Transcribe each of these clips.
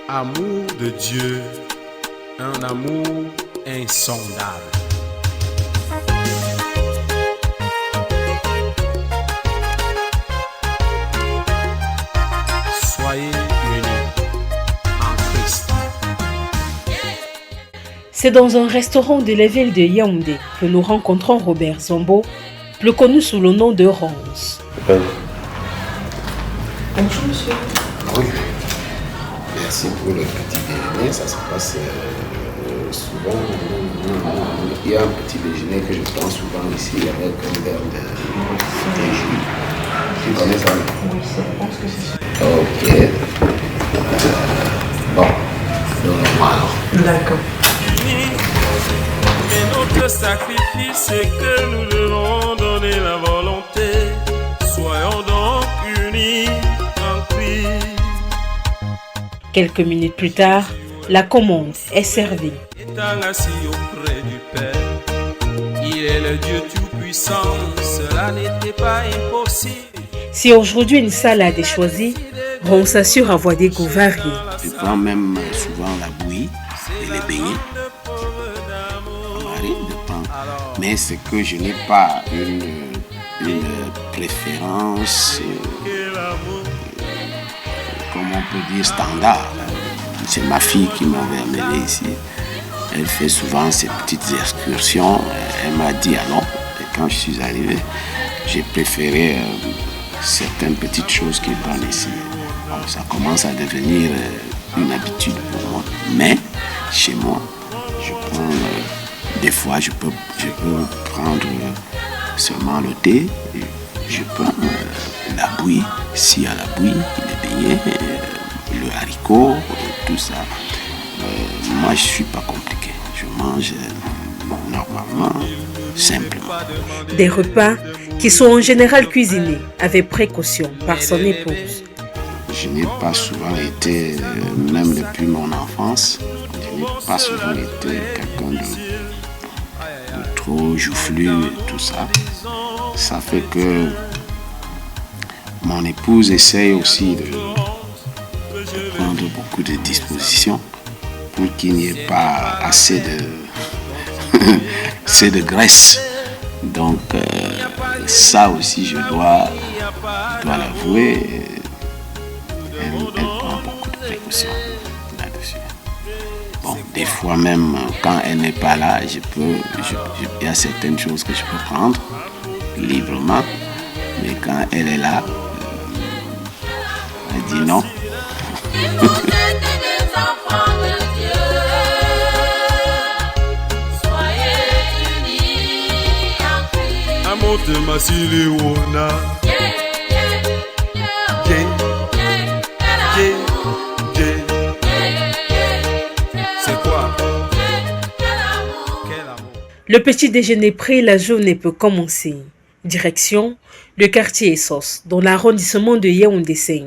Amour de Dieu, un amour insondable. Soyez unis en Christ. C'est dans un restaurant de la ville de Yaoundé que nous rencontrons Robert Zombo, plus connu sous le nom de Ronce. Bonjour monsieur. Oui. Merci pour le petit déjeuner. Ça se passe souvent. Il y a un petit déjeuner que je prends souvent ici avec un verre de jus. Tu connais ça? Oui, je pense que c'est ça. Ok. Bon, donne-moi alors. D'accord. Mais notre sacrifice, c'est que nous devons donner la volonté. Soyons donc unis en Christ. Quelques minutes plus tard, la commande est servie. Étant assis auprès du Père, il est le Dieu tout-puissant, cela n'était pas impossible. Si aujourd'hui une salade est choisie, on s'assure avoir des goûts variés. Je prends même souvent la bouillie et les beignets. De pain. Mais c'est que je n'ai pas une préférence, comme on peut dire, standard. C'est ma fille qui m'avait amené ici. Elle fait souvent ces petites excursions. Elle m'a dit alors, et quand je suis arrivé, j'ai préféré certaines petites choses qu'ils donnent ici. Bon, ça commence à devenir une habitude pour moi. Mais chez moi, je prends, des fois, je peux prendre seulement le thé. Et je prends la bouillie, s'il y a la bouillie, les beignets, le haricot, tout ça. Moi, je ne suis pas compliqué. Je mange normalement, simplement. Des repas qui sont en général cuisinés avec précaution par son épouse. Je n'ai pas souvent été, même depuis mon enfance, je n'ai pas souvent été quelqu'un de trop joufflu et tout ça. Ça fait que mon épouse essaye aussi de prendre beaucoup de dispositions pour qu'il n'y ait pas assez de graisse. Donc ça aussi je dois l'avouer, elle prend beaucoup de précautions là-dessus. Bon, des fois même quand elle n'est pas là, il y a certaines choses que je peux prendre librement, mais quand elle est là, elle dit non. C'est quoi? Le petit déjeuner pris, la journée peut commencer. Direction, le quartier Essos, dans l'arrondissement de Yaoundé 5.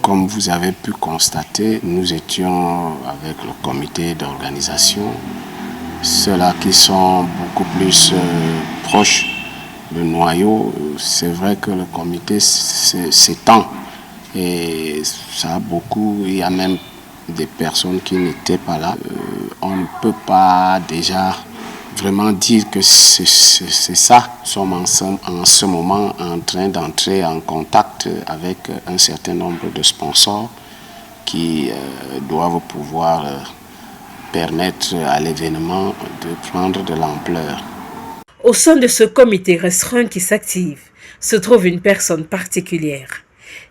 Comme vous avez pu constater, nous étions avec le comité d'organisation, ceux-là qui sont beaucoup plus proches du noyau. C'est vrai que le comité s'étend et ça a beaucoup, il y a même des personnes qui n'étaient pas là. On ne peut pas déjà vraiment dire que c'est ça. Nous sommes en ce moment en train d'entrer en contact avec un certain nombre de sponsors qui doivent pouvoir permettre à l'événement de prendre de l'ampleur. Au sein de ce comité restreint qui s'active se trouve une personne particulière,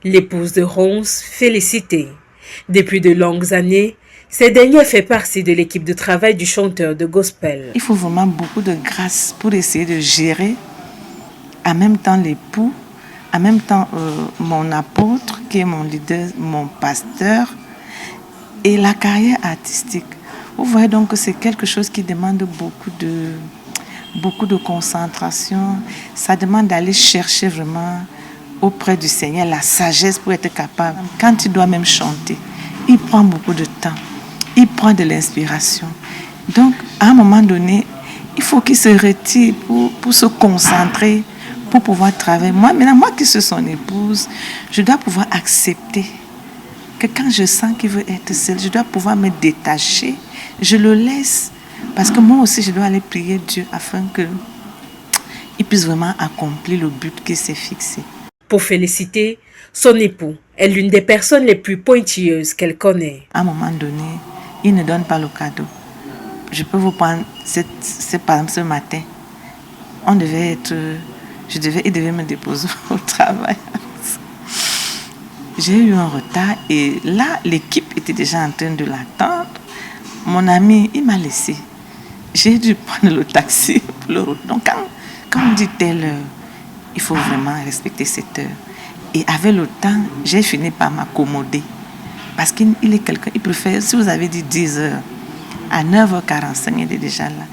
l'épouse de Ronce, Félicité. Depuis de longues années, cette dernière fait partie de l'équipe de travail du chanteur de gospel. Il faut vraiment beaucoup de grâce pour essayer de gérer en même temps l'époux, en même temps mon apôtre qui est mon leader, mon pasteur et la carrière artistique. Vous voyez donc que c'est quelque chose qui demande beaucoup de concentration. Ça demande d'aller chercher vraiment auprès du Seigneur la sagesse pour être capable. Quand il doit même chanter, il prend beaucoup de temps. Il prend de l'inspiration. Donc, à un moment donné, il faut qu'il se retire pour se concentrer, pour pouvoir travailler. Moi qui suis son épouse, je dois pouvoir accepter que quand je sens qu'il veut être seul, je dois pouvoir me détacher. Je le laisse. Parce que moi aussi, je dois aller prier Dieu afin qu'il puisse vraiment accomplir le but qu'il s'est fixé. Pour Félicité, son époux est l'une des personnes les plus pointilleuses qu'elle connaît. À un moment donné, il ne donne pas le cadeau. Je peux vous prendre, c'est par exemple ce matin, il devait me déposer au travail. J'ai eu un retard et là, l'équipe était déjà en train de l'attendre. Mon ami, il m'a laissé. J'ai dû prendre le taxi pour le retour. Donc, quand on dit telle heure, il faut vraiment respecter cette heure. Et avec le temps, j'ai fini par m'accommoder. Parce qu'il est quelqu'un, il préfère, si vous avez dit 10 heures, à 9h45, il est déjà là.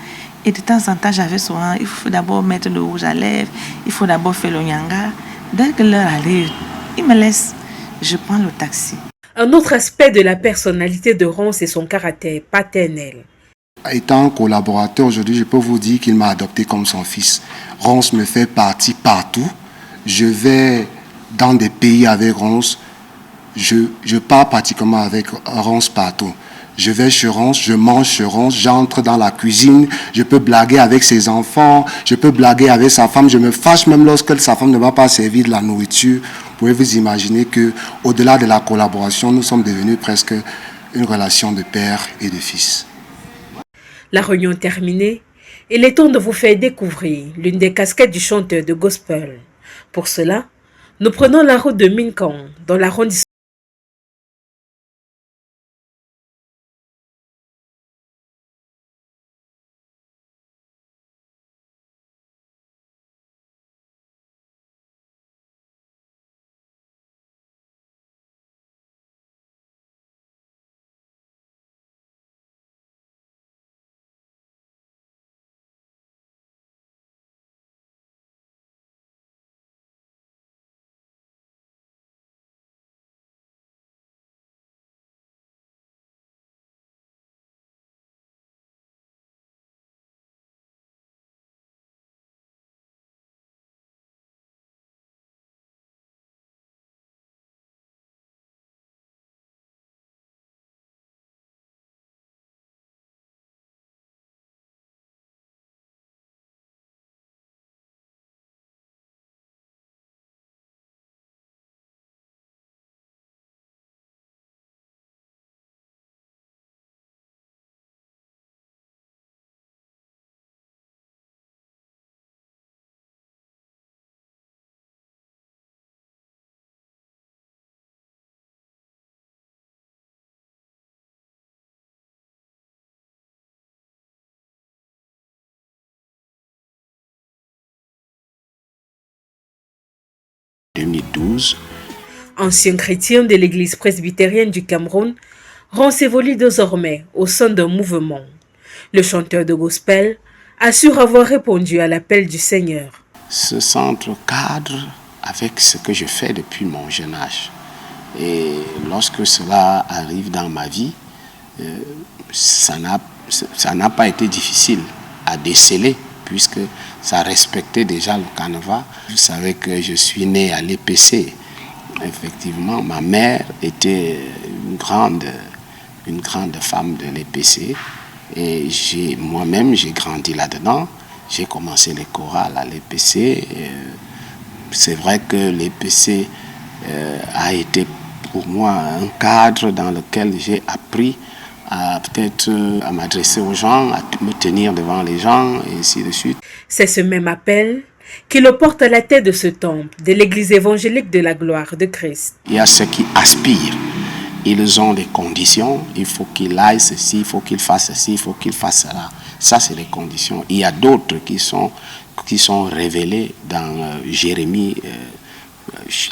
Et de temps en temps, j'avais souvent, il faut d'abord mettre le rouge à lèvres, il faut d'abord faire le nyanga. Dès que l'heure arrive, il me laisse, je prends le taxi. Un autre aspect de la personnalité de Ronce est son caractère paternel. Étant collaborateur aujourd'hui, je peux vous dire qu'il m'a adopté comme son fils. Ronce me fait partie partout. Je vais dans des pays avec Ronce. Je pars pratiquement avec Ronce partout. Je vais chez Ronce, je mange chez Ronce, j'entre dans la cuisine, je peux blaguer avec ses enfants, je peux blaguer avec sa femme. Je me fâche même lorsque sa femme ne va pas servir de la nourriture. Vous pouvez vous imaginer qu'au-delà de la collaboration, nous sommes devenus presque une relation de père et de fils. La réunion terminée, il est temps de vous faire découvrir l'une des casquettes du chanteur de gospel. Pour cela, nous prenons la route de Minkan, dans l'arrondissement. En 2012. Ancien chrétien de l'église presbytérienne du Cameroun, Ronce évolue désormais au sein d'un mouvement. Le chanteur de gospel assure avoir répondu à l'appel du Seigneur. Ce centre cadre avec ce que je fais depuis mon jeune âge. Et lorsque cela arrive dans ma vie, ça n'a pas été difficile à déceler, puisque ça respectait déjà le canevas. Vous savez que je suis né à l'EPC. Effectivement, ma mère était une grande femme de l'EPC. Et moi-même, j'ai grandi là-dedans. J'ai commencé les chorales à l'EPC. C'est vrai que l'EPC a été pour moi un cadre dans lequel j'ai appris à peut-être à m'adresser aux gens, à me tenir devant les gens, et ainsi de suite. C'est ce même appel qui le porte à la tête de ce temple de l'Église évangélique de la gloire de Christ. Il y a ceux qui aspirent. Ils ont des conditions, il faut qu'il aille ceci, il faut qu'il fasse ceci, il faut qu'il fasse cela. Ça, c'est les conditions. Il y a d'autres qui sont révélés dans Jérémie,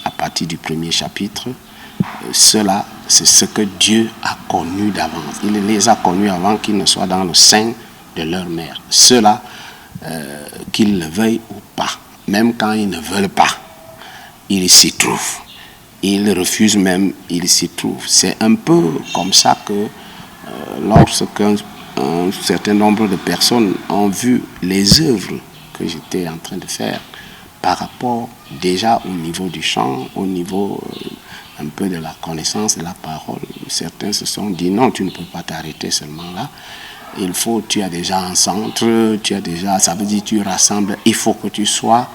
à partir du premier chapitre. Cela, c'est ce que Dieu a connu d'avance. Il les a connus avant qu'ils ne soient dans le sein de leur mère. Cela, qu'ils le veuillent ou pas, même quand ils ne veulent pas, ils s'y trouvent. Ils refusent même, ils s'y trouvent. C'est un peu comme ça que lorsqu'un certain nombre de personnes ont vu les œuvres que j'étais en train de faire par rapport déjà au niveau du chant, au niveau un peu de la connaissance de la parole. Certains se sont dit non, tu ne peux pas t'arrêter seulement là. Tu as déjà un centre, ça veut dire tu rassembles, il faut que tu sois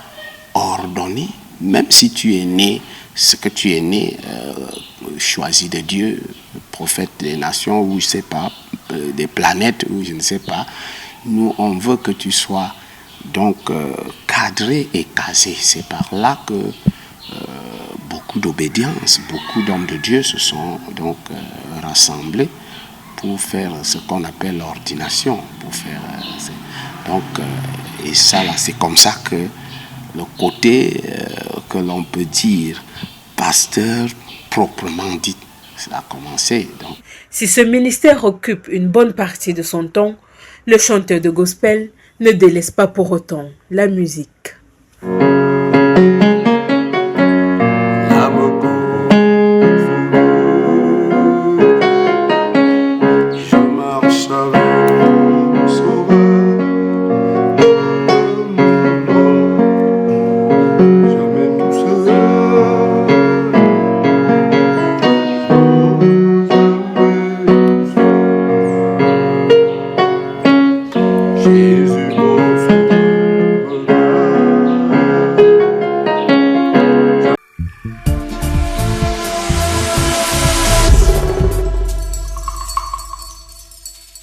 ordonné, même si tu es né, ce que tu es né, choisi de Dieu, prophète des nations, ou je ne sais pas, des planètes, ou je ne sais pas. Nous, on veut que tu sois donc cadré et casé. C'est par là que beaucoup d'obédience, beaucoup d'hommes de Dieu se sont donc rassemblés pour faire ce qu'on appelle l'ordination. Et ça, là, c'est comme ça que le côté que l'on peut dire pasteur proprement dit, ça a commencé. Donc. Si ce ministère occupe une bonne partie de son temps, le chanteur de gospel ne délaisse pas pour autant la musique.